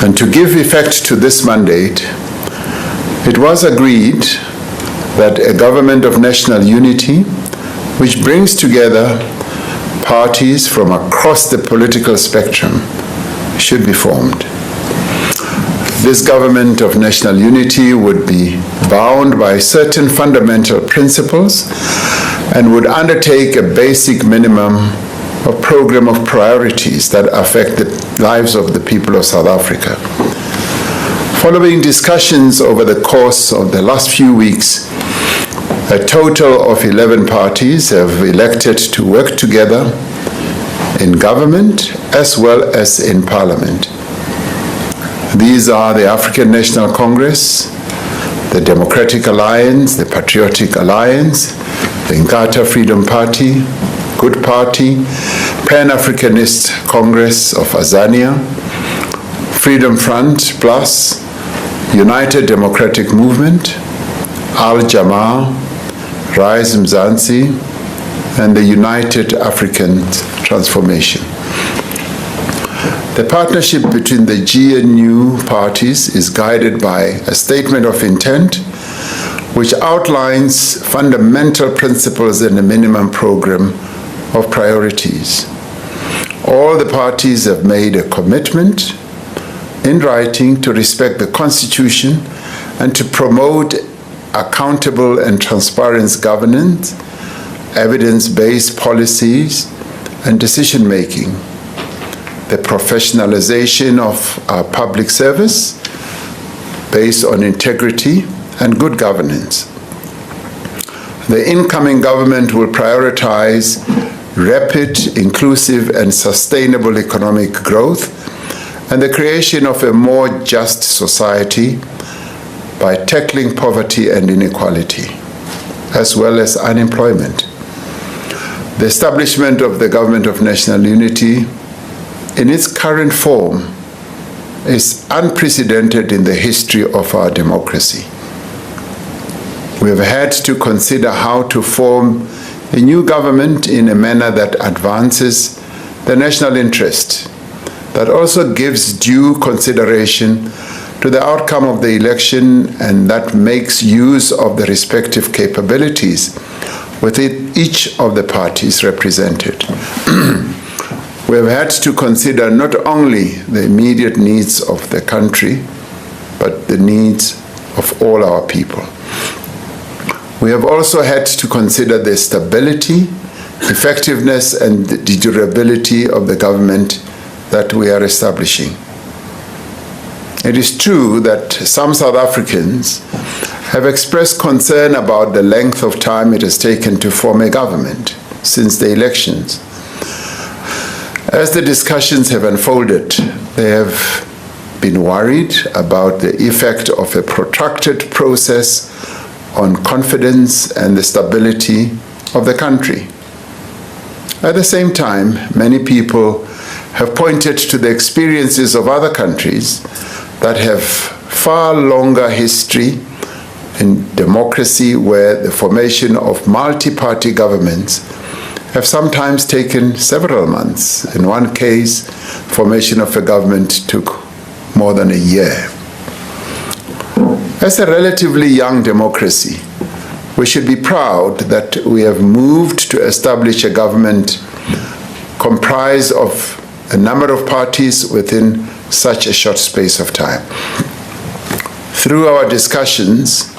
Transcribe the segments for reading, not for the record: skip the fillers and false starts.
And to give effect to this mandate, it was agreed that a government of national unity, which brings together parties from across the political spectrum, should be formed. This government of national unity would be bound by certain fundamental principles and would undertake a basic minimum of program of priorities that affect the lives of the people of South Africa. Following discussions over the course of the last few weeks, a total of 11 parties have elected to work together in government as well as in parliament. These are the African National Congress, the Democratic Alliance, the Patriotic Alliance, the Inkatha Freedom Party, Good Party, Pan-Africanist Congress of Azania, Freedom Front Plus, United Democratic Movement, Al-Jamaa, Rise Mzansi, and the United African Transformation. The partnership between the GNU parties is guided by a statement of intent which outlines fundamental principles and a minimum program of priorities. All the parties have made a commitment in writing to respect the Constitution and to promote accountable and transparent governance, evidence-based policies, and decision-making, the professionalization of our public service based on integrity and good governance. The incoming government will prioritize rapid, inclusive, and sustainable economic growth and the creation of a more just society by tackling poverty and inequality, as well as unemployment. The establishment of the Government of National Unity in its current form is unprecedented in the history of our democracy. We have had to consider how to form a new government in a manner that advances the national interest, that also gives due consideration to the outcome of the election and that makes use of the respective capabilities within each of the parties represented. We have had to consider not only the immediate needs of the country, but the needs of all our people. We have also had to consider the stability, effectiveness, and the durability of the government that we are establishing. It is true that some South Africans have expressed concern about the length of time it has taken to form a government since the elections. As the discussions have unfolded, they have been worried about the effect of a protracted process on confidence and the stability of the country. At the same time, many people have pointed to the experiences of other countries that have far longer history in democracy, where the formation of multi-party governments have sometimes taken several months. In one case, formation of a government took more than a year. As a relatively young democracy, we should be proud that we have moved to establish a government comprised of a number of parties within such a short space of time. Through our discussions,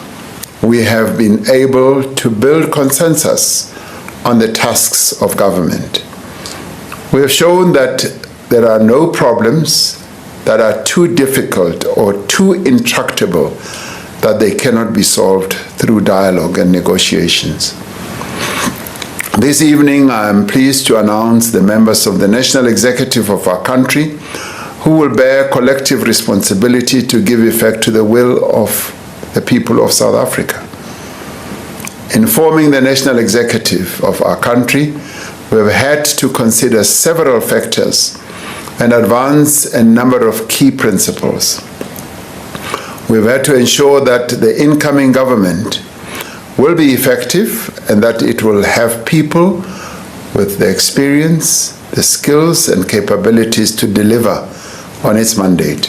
we have been able to build consensus on the tasks of government. We have shown that there are no problems that are too difficult or too intractable that they cannot be solved through dialogue and negotiations. This evening, I am pleased to announce the members of the National Executive of our country who will bear collective responsibility to give effect to the will of the people of South Africa. In forming the National Executive of our country, we have had to consider several factors and advance a number of key principles. We've had to ensure that the incoming government will be effective and that it will have people with the experience, the skills, and capabilities to deliver on its mandate.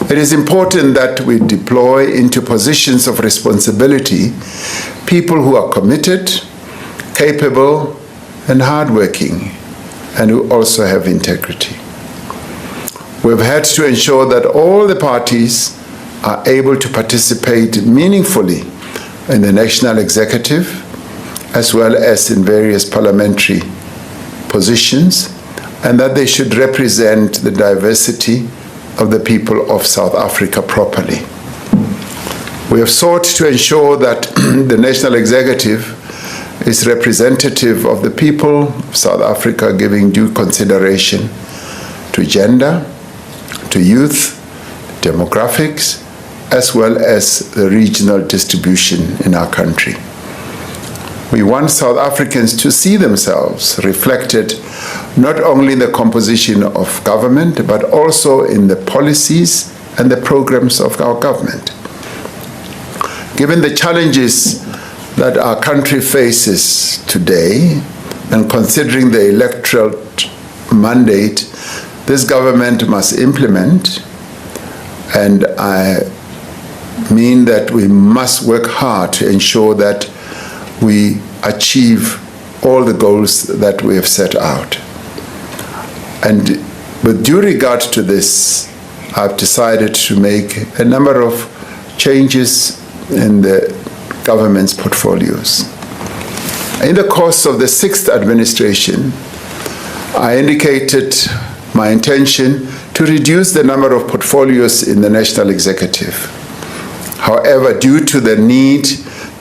It is important that we deploy into positions of responsibility people who are committed, capable, and hardworking, and who also have integrity. We've had to ensure that all the parties are able to participate meaningfully in the national executive, as well as in various parliamentary positions, and that they should represent the diversity of the people of South Africa properly. We have sought to ensure that the national executive is representative of the people of South Africa, giving due consideration to gender, to youth, demographics, as well as the regional distribution in our country. We want South Africans to see themselves reflected not only in the composition of government, but also in the policies and the programs of our government. Given the challenges that our country faces today, and considering the electoral mandate this government must implement, and I mean that we must work hard to ensure that we achieve all the goals that we have set out. And with due regard to this, I've decided to make a number of changes in the government's portfolios. In the course of the 6th administration, I indicated my intention to reduce the number of portfolios in the national executive. However, due to the need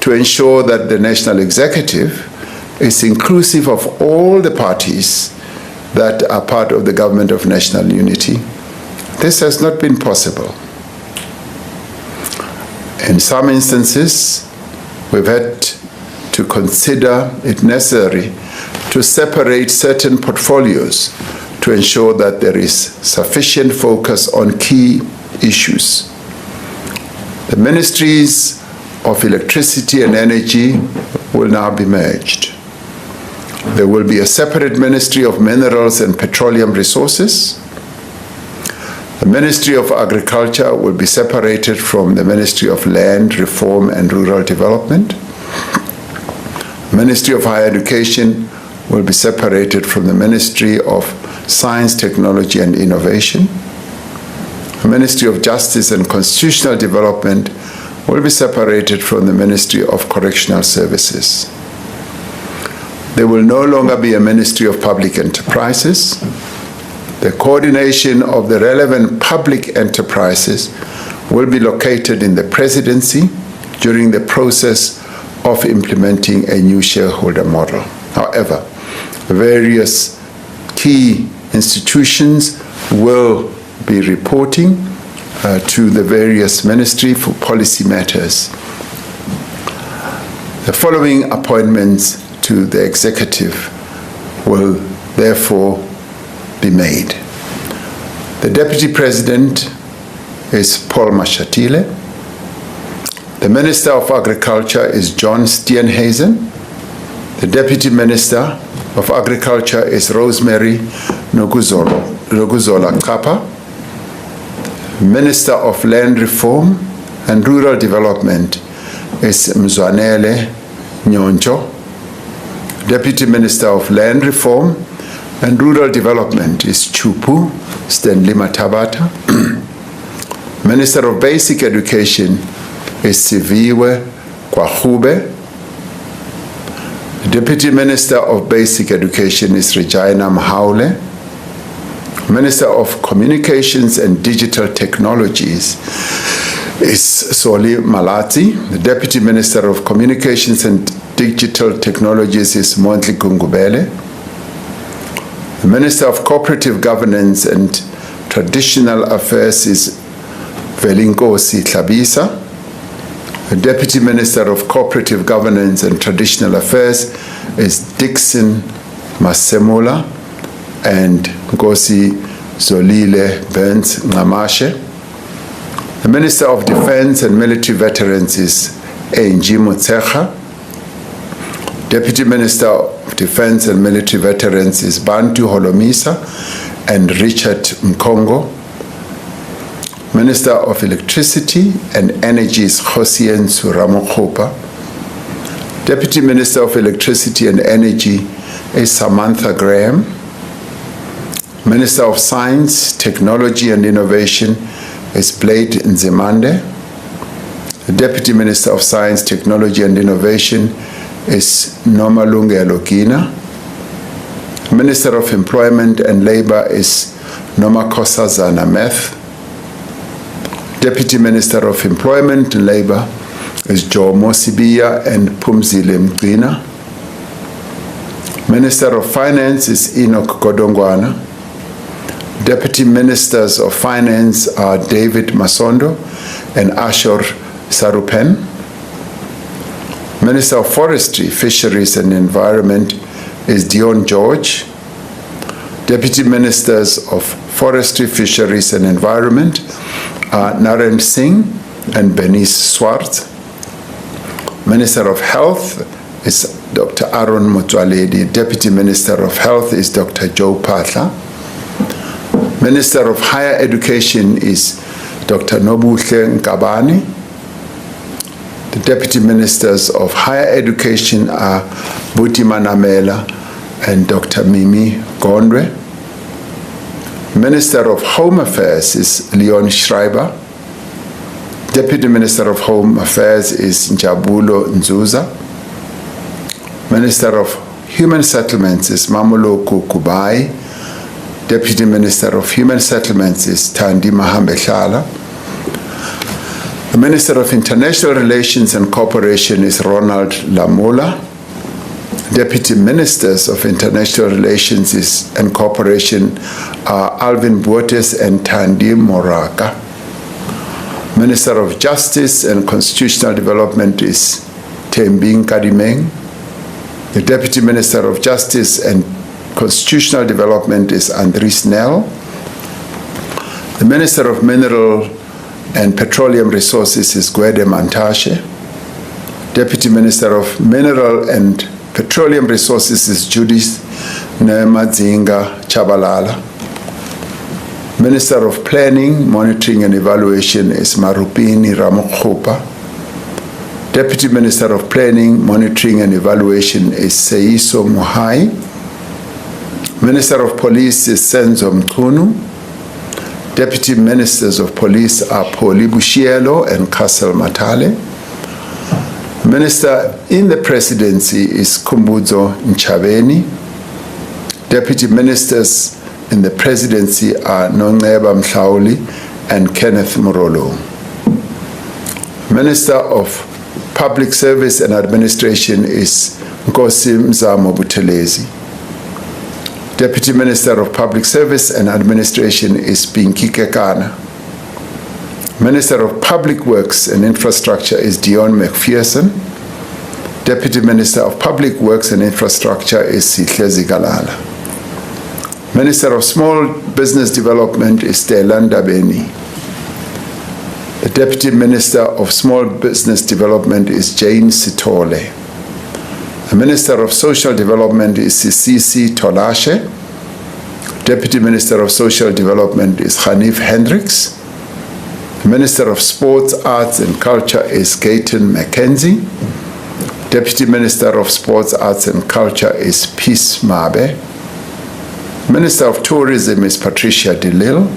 to ensure that the national executive is inclusive of all the parties that are part of the government of national unity, this has not been possible. In some instances, we've had to consider it necessary to separate certain portfolios to ensure that there is sufficient focus on key issues. The ministries of electricity and energy will now be merged. There will be a separate Ministry of Minerals and Petroleum Resources. The Ministry of Agriculture will be separated from the Ministry of Land, Reform and Rural Development. The Ministry of Higher Education will be separated from the Ministry of Science, Technology and Innovation. The Ministry of Justice and Constitutional Development will be separated from the Ministry of Correctional Services. There will no longer be a Ministry of Public Enterprises. The coordination of the relevant public enterprises will be located in the Presidency during the process of implementing a new shareholder model. However, various key institutions will be reporting to the various ministry for policy matters. The following appointments to the executive will therefore be made. The Deputy President is Paul Mashatile. The Minister of Agriculture is John Steenhuisen. The Deputy Minister of Agriculture is Rosemary Nokuzola Kapa. Minister of Land Reform and Rural Development is Mzwanele Nyoncho. Deputy Minister of Land Reform and Rural Development is Chupu Stanley Matabata. Minister of Basic Education is Siviwe Kwahube. Deputy Minister of Basic Education is Regina Mahaule. Minister of Communications and Digital Technologies is Soli Malati. The Deputy Minister of Communications and Digital Technologies is Mondli Gungubele. The Minister of Cooperative Governance and Traditional Affairs is Velinkosi Tlabisa. The Deputy Minister of Cooperative Governance and Traditional Affairs is Dixon Masemola and Ngosi Zolile Burns Ngamashe. The Minister of Defense and Military Veterans is Angie Motsecha. Deputy Minister of Defense and Military Veterans is Bantu Holomisa and Richard Mkongo. Minister of Electricity and Energy is Hosien Suramokhopa. Deputy Minister of Electricity and Energy is Samantha Graham. Minister of Science, Technology and Innovation is Blade Nzimande. The Deputy Minister of Science, Technology and Innovation is Nomalungelo Gina. Minister of Employment and Labor is Nomakosazana Meth. Deputy Minister of Employment and Labor is Joe Mosibia and Pumzile Mgwina. Minister of Finance is Enoch Godongwana. Deputy Ministers of Finance are David Masondo and Ashor Sarupen. Minister of Forestry, Fisheries and Environment is Dion George. Deputy Ministers of Forestry, Fisheries and Environment are Naren Singh and Bernice Swart. Minister of Health is Dr. Aaron Mutwaledi. Deputy Minister of Health is Dr. Joe Patla. Minister of Higher Education is Dr. Nobuhle Nkabani. The Deputy Ministers of Higher Education are Buti Manamela and Dr. Mimi Gondwe. Minister of Home Affairs is Leon Schreiber. Deputy Minister of Home Affairs is Njabulo Nzuza. Minister of Human Settlements is Mamoloko Kubai. Deputy Minister of Human Settlements is Thandi Mahambeshala. The Minister of International Relations and Cooperation is Ronald Lamola. Deputy Ministers of International Relations and Cooperation are Alvin Buotes and Thandi Moraka. Minister of Justice and Constitutional Development is Tembing Kadimeng. The Deputy Minister of Justice and Constitutional Development is Andries Nel. The Minister of Mineral and Petroleum Resources is Gwede Mantashe. Deputy Minister of Mineral and Petroleum Resources is Judith Nemadzinga Chabalala. Minister of Planning, Monitoring and Evaluation is Marupini Ramokhopa. Deputy Minister of Planning, Monitoring and Evaluation is Seiso Muhai. Minister of Police is Senzo Mkunu. Deputy Ministers of Police are Poli Bushielo and Castle Matale. Minister in the Presidency is Kumbuzo Nchaveni. Deputy Ministers in the Presidency are Nongeba Mhlauli and Kenneth Murolo. Minister of Public Service and Administration is Nkosi Mzamo Buthelezi. Deputy Minister of Public Service and Administration is Pinky Kekana. Minister of Public Works and Infrastructure is Dion McPherson. Deputy Minister of Public Works and Infrastructure is Sihlezi Galala. Minister of Small Business Development is Delanda Beni. The Deputy Minister of Small Business Development is Jane Sitole. The Minister of Social Development is Sisisi Tolashe. Deputy Minister of Social Development is Hanif Hendricks. The Minister of Sports, Arts and Culture is Gayton McKenzie. Deputy Minister of Sports, Arts and Culture is Peace Mabe. Minister of Tourism is Patricia DeLille.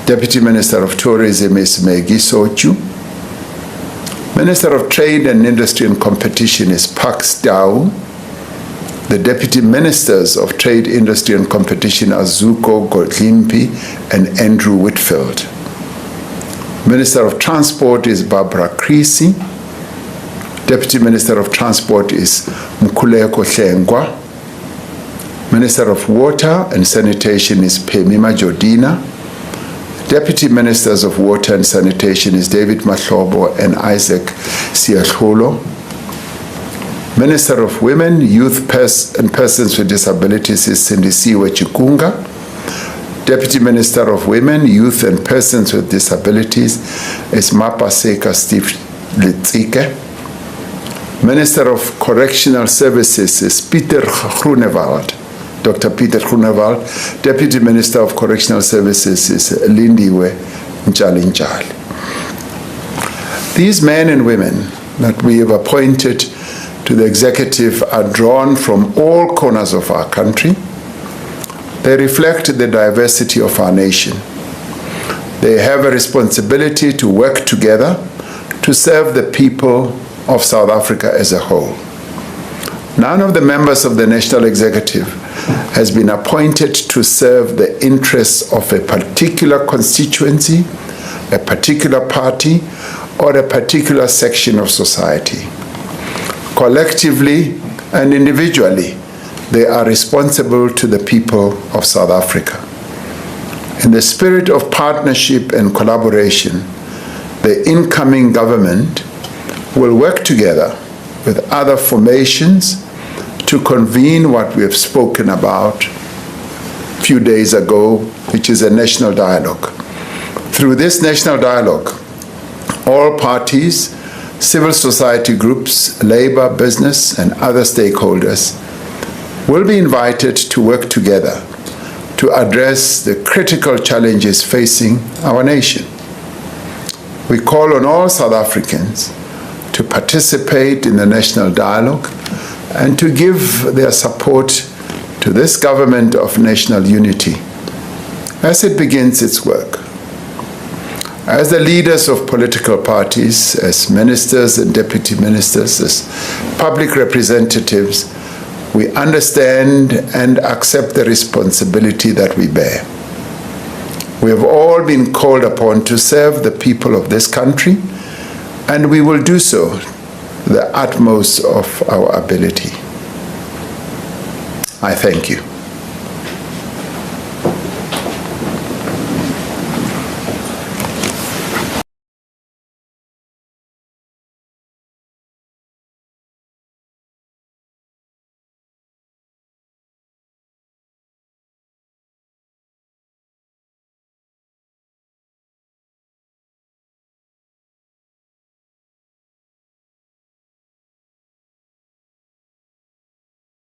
Deputy Minister of Tourism is Maggie Sochu. Minister of Trade and Industry and Competition is Pax Dao. The Deputy Ministers of Trade, Industry and Competition are Zuko Godlimpi and Andrew Whitfield. Minister of Transport is Barbara Creasy. Deputy Minister of Transport is Mkhuleko Hlengwa. Minister of Water and Sanitation is Phemima Jodina. Deputy Ministers of Water and Sanitation is David Mahlobo and Isaac Siakholo. Minister of Women, Youth and Persons with Disabilities is Sindisiwe Chikunga. Deputy Minister of Women, Youth and Persons with Disabilities is Mapaseka Steve Litsike. Minister of Correctional Services is Peter Groenewald. Dr. Peter Groenewald. Deputy Minister of Correctional Services is Lindiwe njali njali. These men and women that we have appointed to the executive are drawn from all corners of our country. They reflect the diversity of our nation. They have a responsibility to work together to serve the people of South Africa as a whole. None of the members of the National Executive has been appointed to serve the interests of a particular constituency, a particular party, or a particular section of society. Collectively and individually, they are responsible to the people of South Africa. In the spirit of partnership and collaboration, the incoming government will work together with other formations to convene what we have spoken about a few days ago, which is a national dialogue. Through this national dialogue, all parties, civil society groups, labor, business, and other stakeholders will be invited to work together to address the critical challenges facing our nation. We call on all South Africans to participate in the national dialogue and to give their support to this government of national unity as it begins its work. As the leaders of political parties, as ministers and deputy ministers, as public representatives, we understand and accept the responsibility that we bear. We have all been called upon to serve the people of this country, and we will do so to the utmost of our ability. I thank you.